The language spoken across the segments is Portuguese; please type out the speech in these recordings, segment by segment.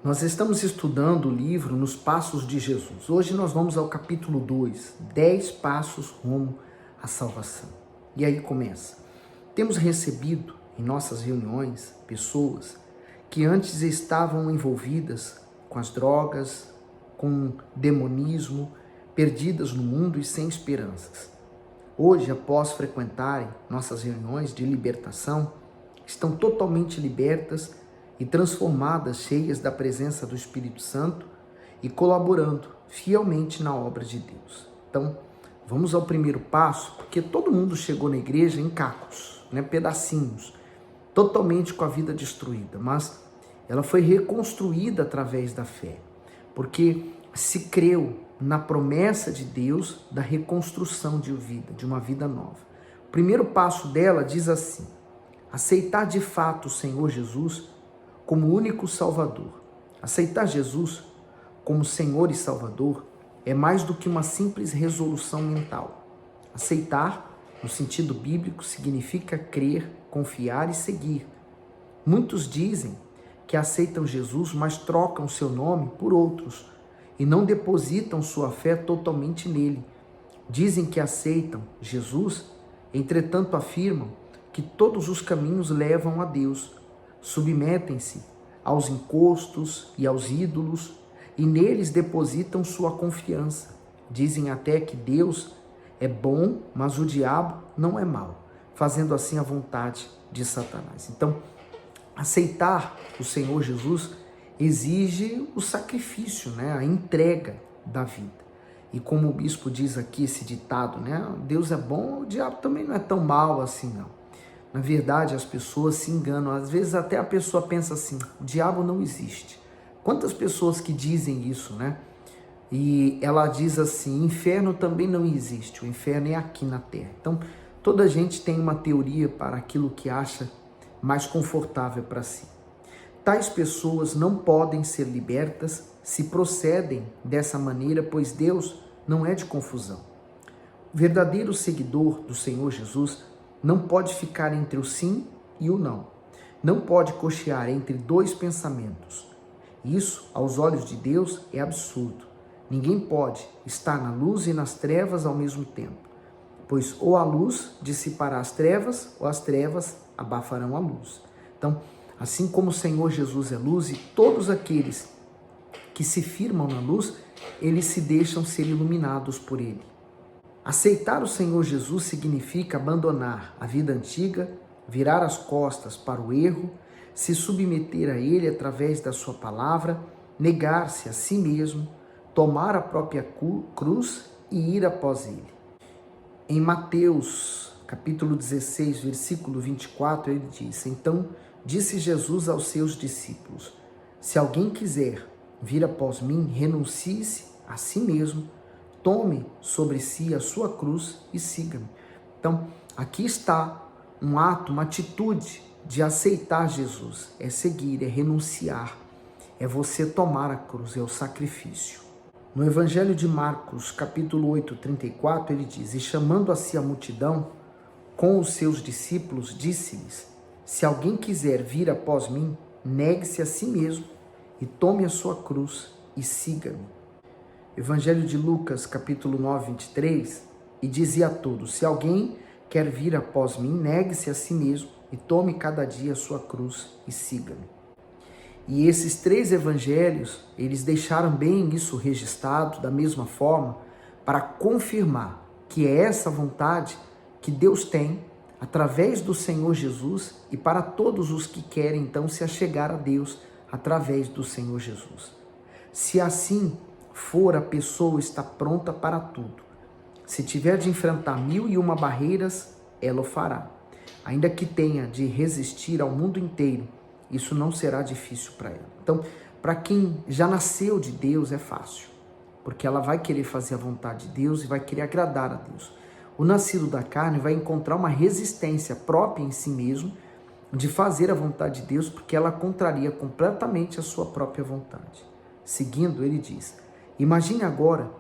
Nós estamos estudando o livro Nos Passos de Jesus. Hoje nós vamos ao capítulo 2, 10 passos rumo à salvação. E aí começa. Temos recebido em nossas reuniões pessoas que antes estavam envolvidas com as drogas, com demonismo, perdidas no mundo e sem esperanças. Hoje, após frequentarem nossas reuniões de libertação, estão totalmente libertas e transformadas, cheias da presença do Espírito Santo e colaborando fielmente na obra de Deus. Então, vamos ao primeiro passo, porque todo mundo chegou na igreja em cacos, pedacinhos, totalmente com a vida destruída, mas ela foi reconstruída através da fé, porque se creu na promessa de Deus da reconstrução de vida, de uma vida nova. O primeiro passo dela diz assim: aceitar de fato o Senhor Jesus como único Salvador. Aceitar Jesus como Senhor e Salvador é mais do que uma simples resolução mental. Aceitar, no sentido bíblico, significa crer, confiar e seguir. Muitos dizem que aceitam Jesus, mas trocam seu nome por outros e não depositam sua fé totalmente nele. Dizem que aceitam Jesus, entretanto afirmam que todos os caminhos levam a Deus. Submetem-se aos encostos e aos ídolos e neles depositam sua confiança. Dizem até que Deus é bom, mas o diabo não é mau, fazendo assim a vontade de Satanás. Então, aceitar o Senhor Jesus exige o sacrifício, a entrega da vida. E como o bispo diz aqui esse ditado, Deus é bom, o diabo também não é tão mau assim, não. Na verdade, as pessoas se enganam. Às vezes até a pessoa pensa assim: o diabo não existe. Quantas pessoas que dizem isso, E ela diz assim: inferno também não existe. O inferno é aqui na terra. Então, toda gente tem uma teoria para aquilo que acha mais confortável para si. Tais pessoas não podem ser libertas se procedem dessa maneira, pois Deus não é de confusão. O verdadeiro seguidor do Senhor Jesus não pode ficar entre o sim e o não. Não pode cochear entre dois pensamentos. Isso, aos olhos de Deus, é absurdo. Ninguém pode estar na luz e nas trevas ao mesmo tempo, pois ou a luz dissipará as trevas, ou as trevas abafarão a luz. Então, assim como o Senhor Jesus é luz e todos aqueles que se firmam na luz, eles se deixam ser iluminados por ele. Aceitar o Senhor Jesus significa abandonar a vida antiga, virar as costas para o erro, se submeter a Ele através da sua palavra, negar-se a si mesmo, tomar a própria cruz e ir após Ele. Em Mateus, capítulo 16, versículo 24, ele diz: então disse Jesus aos seus discípulos: se alguém quiser vir após mim, renuncie-se a si mesmo, tome sobre si a sua cruz e siga-me. Então, aqui está um ato, uma atitude de aceitar Jesus. É seguir, é renunciar, é você tomar a cruz, é o sacrifício. No Evangelho de Marcos, capítulo 8, 34, ele diz: e chamando a si a multidão, com os seus discípulos, disse-lhes: se alguém quiser vir após mim, negue-se a si mesmo e tome a sua cruz e siga-me. Evangelho de Lucas, capítulo 9, 23, e dizia a todos: se alguém quer vir após mim, negue-se a si mesmo e tome cada dia a sua cruz e siga-me. E esses três evangelhos, eles deixaram bem isso registrado da mesma forma para confirmar que é essa vontade que Deus tem através do Senhor Jesus e para todos os que querem então se achegar a Deus através do Senhor Jesus. Se assim for, a pessoa está pronta para tudo. Se tiver de enfrentar 1001 barreiras, ela o fará. Ainda que tenha de resistir ao mundo inteiro, isso não será difícil para ela. Então, para quem já nasceu de Deus, é fácil, porque ela vai querer fazer a vontade de Deus e vai querer agradar a Deus. O nascido da carne vai encontrar uma resistência própria em si mesmo de fazer a vontade de Deus, porque ela contraria completamente a sua própria vontade. Seguindo, ele diz: imagine agora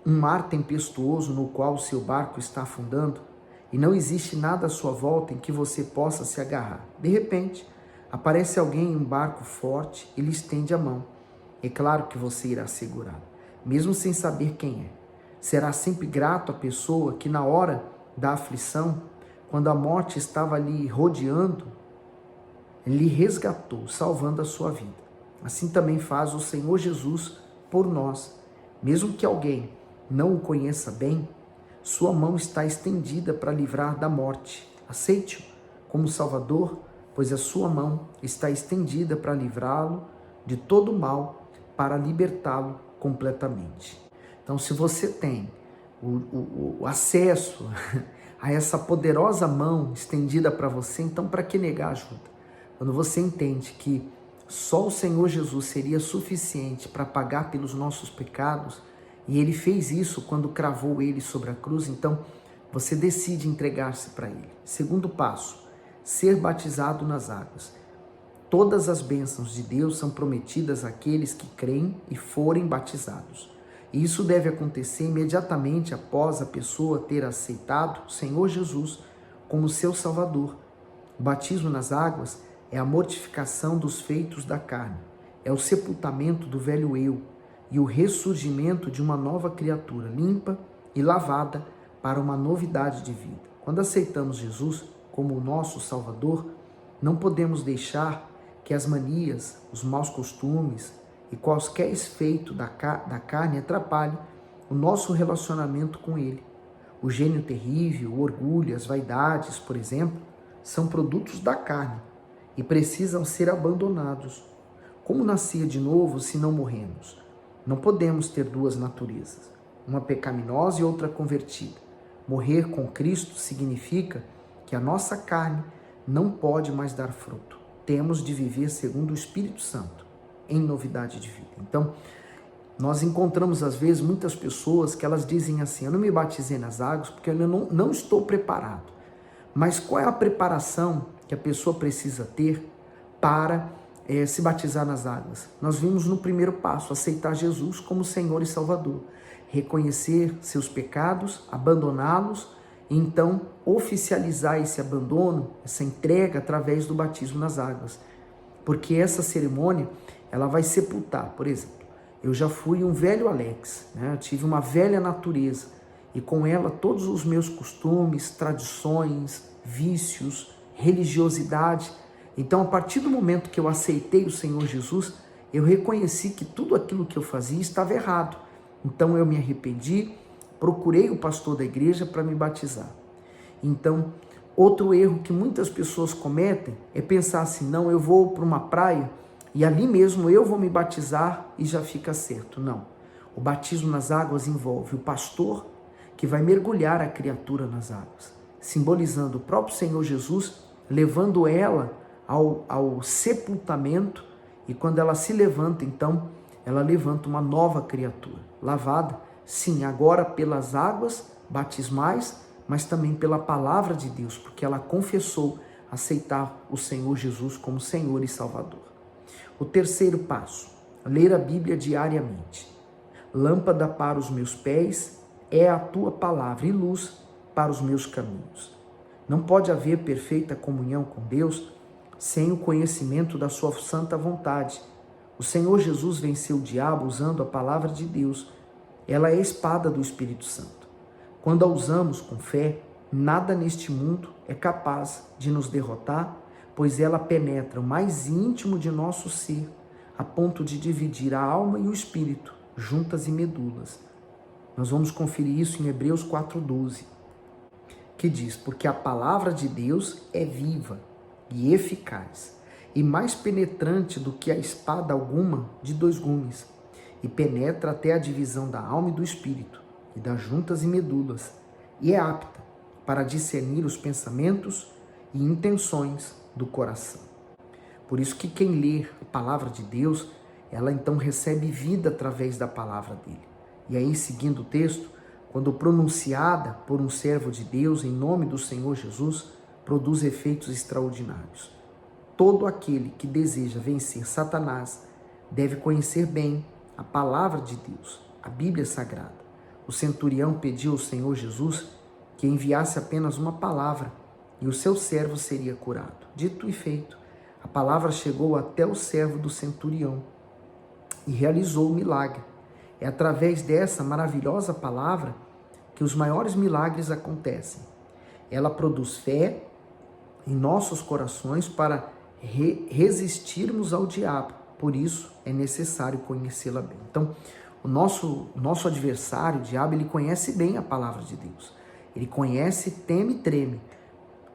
um mar tempestuoso no qual o seu barco está afundando e não existe nada à sua volta em que você possa se agarrar. De repente, aparece alguém em um barco forte e lhe estende a mão. É claro que você irá segurá-lo, mesmo sem saber quem é. Será sempre grato à pessoa que na hora da aflição, quando a morte estava ali rodeando, lhe resgatou, salvando a sua vida. Assim também faz o Senhor Jesus por nós. Mesmo que alguém não o conheça bem, sua mão está estendida para livrar da morte. Aceite-o como Salvador, pois a sua mão está estendida para livrá-lo de todo mal, para libertá-lo completamente. Então, se você tem o acesso a essa poderosa mão estendida para você, então para que negar ajuda? Quando você entende que só o Senhor Jesus seria suficiente para pagar pelos nossos pecados, e Ele fez isso quando cravou Ele sobre a cruz, então você decide entregar-se para Ele. Segundo passo, ser batizado nas águas. Todas as bênçãos de Deus são prometidas àqueles que creem e forem batizados. E isso deve acontecer imediatamente após a pessoa ter aceitado o Senhor Jesus como seu Salvador. O batismo nas águas é a mortificação dos feitos da carne, é o sepultamento do velho eu e o ressurgimento de uma nova criatura limpa e lavada para uma novidade de vida. Quando aceitamos Jesus como o nosso Salvador, não podemos deixar que as manias, os maus costumes e quaisquer efeito da carne atrapalhem o nosso relacionamento com Ele. O gênio terrível, o orgulho, as vaidades, por exemplo, são produtos da carne e precisam ser abandonados. Como nascer de novo se não morremos? Não podemos ter duas naturezas, uma pecaminosa e outra convertida. Morrer com Cristo significa que a nossa carne não pode mais dar fruto. Temos de viver segundo o Espírito Santo, em novidade de vida. Então, nós encontramos às vezes muitas pessoas que elas dizem assim: eu não me batizei nas águas porque eu não estou preparado. Mas qual é a preparação que a pessoa precisa ter para se batizar nas águas? Nós vimos no primeiro passo, aceitar Jesus como Senhor e Salvador, reconhecer seus pecados, abandoná-los, e então oficializar esse abandono, essa entrega através do batismo nas águas. Porque essa cerimônia, ela vai sepultar, por exemplo, eu já fui um velho Alex, né? Eu tive uma velha natureza, e com ela todos os meus costumes, tradições, vícios, religiosidade. Então, a partir do momento que eu aceitei o Senhor Jesus, eu reconheci que tudo aquilo que eu fazia estava errado. Então, eu me arrependi, procurei o pastor da igreja para me batizar. Então, outro erro que muitas pessoas cometem é pensar assim: não, eu vou para uma praia e ali mesmo eu vou me batizar e já fica certo. Não. O batismo nas águas envolve o pastor que vai mergulhar a criatura nas águas, simbolizando o próprio Senhor Jesus, levando ela ao sepultamento, e quando ela se levanta, então, ela levanta uma nova criatura, lavada, sim, agora pelas águas batismais, mas também pela palavra de Deus, porque ela confessou aceitar o Senhor Jesus como Senhor e Salvador. O terceiro passo, ler a Bíblia diariamente. Lâmpada para os meus pés é a tua palavra e luz para os meus caminhos. Não pode haver perfeita comunhão com Deus sem o conhecimento da sua santa vontade. O Senhor Jesus venceu o diabo usando a palavra de Deus. Ela é a espada do Espírito Santo. Quando a usamos com fé, nada neste mundo é capaz de nos derrotar, pois ela penetra o mais íntimo de nosso ser, a ponto de dividir a alma e o espírito, juntas e medulas. Nós vamos conferir isso em Hebreus 4:12, que diz: porque a palavra de Deus é viva e eficaz, e mais penetrante do que a espada alguma de dois gumes, e penetra até a divisão da alma e do espírito, e das juntas e medulas, e é apta para discernir os pensamentos e intenções do coração. Por isso que quem lê a palavra de Deus, ela então recebe vida através da palavra dele. E aí, seguindo o texto, quando pronunciada por um servo de Deus em nome do Senhor Jesus, produz efeitos extraordinários. Todo aquele que deseja vencer Satanás deve conhecer bem a palavra de Deus, a Bíblia Sagrada. O centurião pediu ao Senhor Jesus que enviasse apenas uma palavra e o seu servo seria curado. Dito e feito, a palavra chegou até o servo do centurião. e realizou o milagre. É através dessa maravilhosa palavra que os maiores milagres acontecem. Ela produz fé em nossos corações para resistirmos ao diabo. Por isso é necessário conhecê-la bem. Então, o nosso adversário, o diabo, ele conhece bem a palavra de Deus. Ele conhece, teme e treme,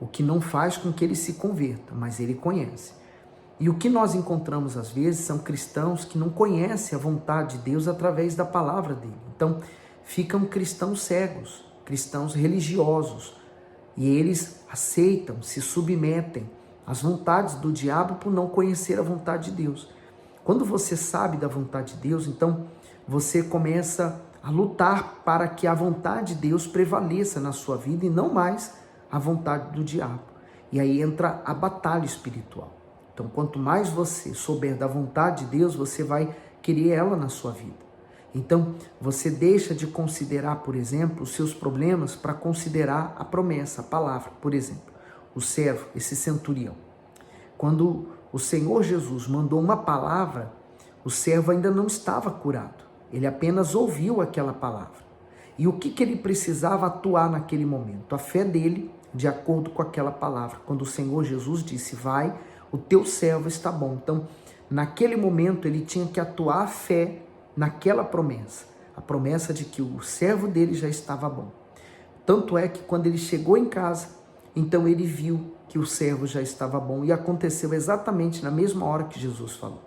o que não faz com que ele se converta, mas ele conhece. E o que nós encontramos às vezes são cristãos que não conhecem a vontade de Deus através da palavra dele. Então, ficam cristãos cegos, cristãos religiosos, e eles aceitam, se submetem às vontades do diabo por não conhecer a vontade de Deus. Quando você sabe da vontade de Deus, então você começa a lutar para que a vontade de Deus prevaleça na sua vida e não mais a vontade do diabo. E aí entra a batalha espiritual. Então, quanto mais você souber da vontade de Deus, você vai querer ela na sua vida. Então, você deixa de considerar, por exemplo, os seus problemas para considerar a promessa, a palavra. Por exemplo, o servo, esse centurião. Quando o Senhor Jesus mandou uma palavra, o servo ainda não estava curado. Ele apenas ouviu aquela palavra. E o que ele precisava atuar naquele momento? A fé dele, de acordo com aquela palavra. Quando o Senhor Jesus disse, vai, o teu servo está bom. Então, naquele momento, ele tinha que atuar a fé naquela promessa. A promessa de que o servo dele já estava bom. Tanto é que quando ele chegou em casa, então ele viu que o servo já estava bom. E aconteceu exatamente na mesma hora que Jesus falou.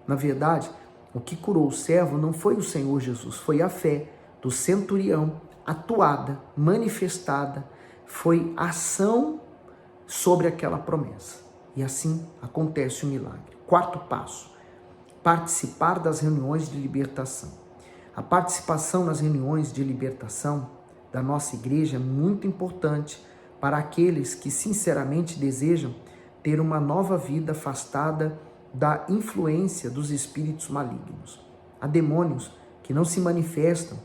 Na verdade, o que curou o servo não foi o Senhor Jesus, foi a fé do centurião atuada, manifestada, foi ação sobre aquela promessa. E assim acontece o milagre. Quarto passo, participar das reuniões de libertação. A participação nas reuniões de libertação da nossa igreja é muito importante para aqueles que sinceramente desejam ter uma nova vida afastada da influência dos espíritos malignos. Há demônios que não se manifestam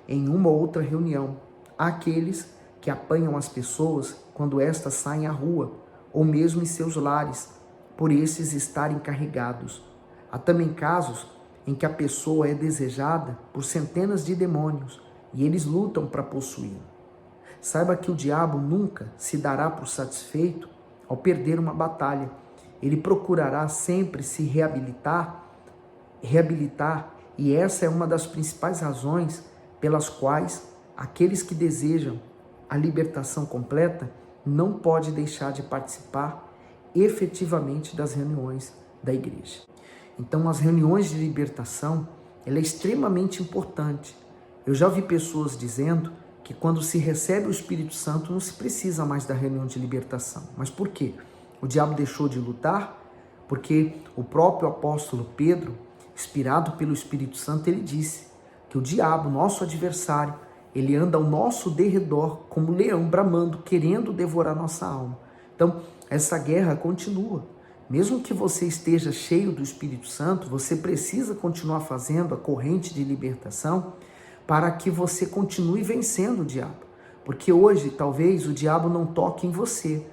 em uma ou outra reunião. Há aqueles que apanham as pessoas quando estas saem à rua, ou mesmo em seus lares, por esses estarem carregados. Há também casos em que a pessoa é desejada por centenas de demônios e eles lutam para possuí-la. Saiba que o diabo nunca se dará por satisfeito ao perder uma batalha. Ele procurará sempre se reabilitar, e essa é uma das principais razões pelas quais aqueles que desejam a libertação completa não pode deixar de participar efetivamente das reuniões da igreja. Então, as reuniões de libertação, ela é extremamente importante. Eu já ouvi pessoas dizendo que quando se recebe o Espírito Santo não se precisa mais da reunião de libertação. Mas por quê? O diabo deixou de lutar? Porque o próprio apóstolo Pedro, inspirado pelo Espírito Santo, ele disse que o diabo, nosso adversário, ele anda ao nosso derredor como leão bramando, querendo devorar nossa alma. Então, essa guerra continua. Mesmo que você esteja cheio do Espírito Santo, você precisa continuar fazendo a corrente de libertação para que você continue vencendo o diabo. Porque hoje, talvez, o diabo não toque em você,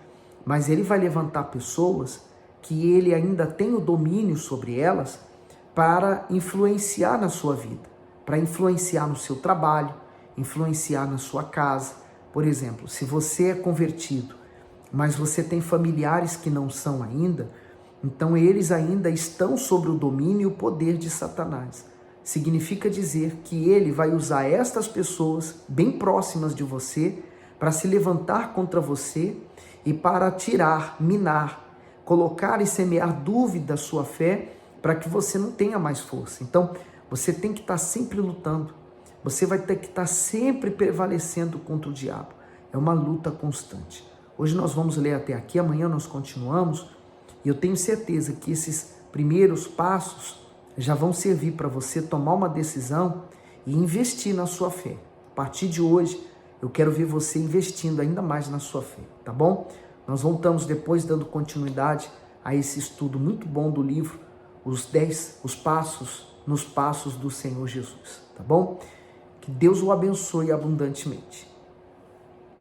mas ele vai levantar pessoas que ele ainda tem o domínio sobre elas para influenciar na sua vida, para influenciar no seu trabalho, influenciar na sua casa. Por exemplo, se você é convertido, mas você tem familiares que não são ainda, então eles ainda estão sob o domínio e o poder de Satanás. Significa dizer que ele vai usar estas pessoas bem próximas de você para se levantar contra você e para tirar, minar, colocar e semear dúvida à sua fé para que você não tenha mais força. Então, você tem que estar sempre lutando. Você vai ter que estar sempre prevalecendo contra o diabo. É uma luta constante. Hoje nós vamos ler até aqui, amanhã nós continuamos. E eu tenho certeza que esses primeiros passos já vão servir para você tomar uma decisão e investir na sua fé. A partir de hoje, eu quero ver você investindo ainda mais na sua fé, tá bom? Nós voltamos depois dando continuidade a esse estudo muito bom do livro, os passos nos passos do Senhor Jesus, tá bom? Que Deus o abençoe abundantemente.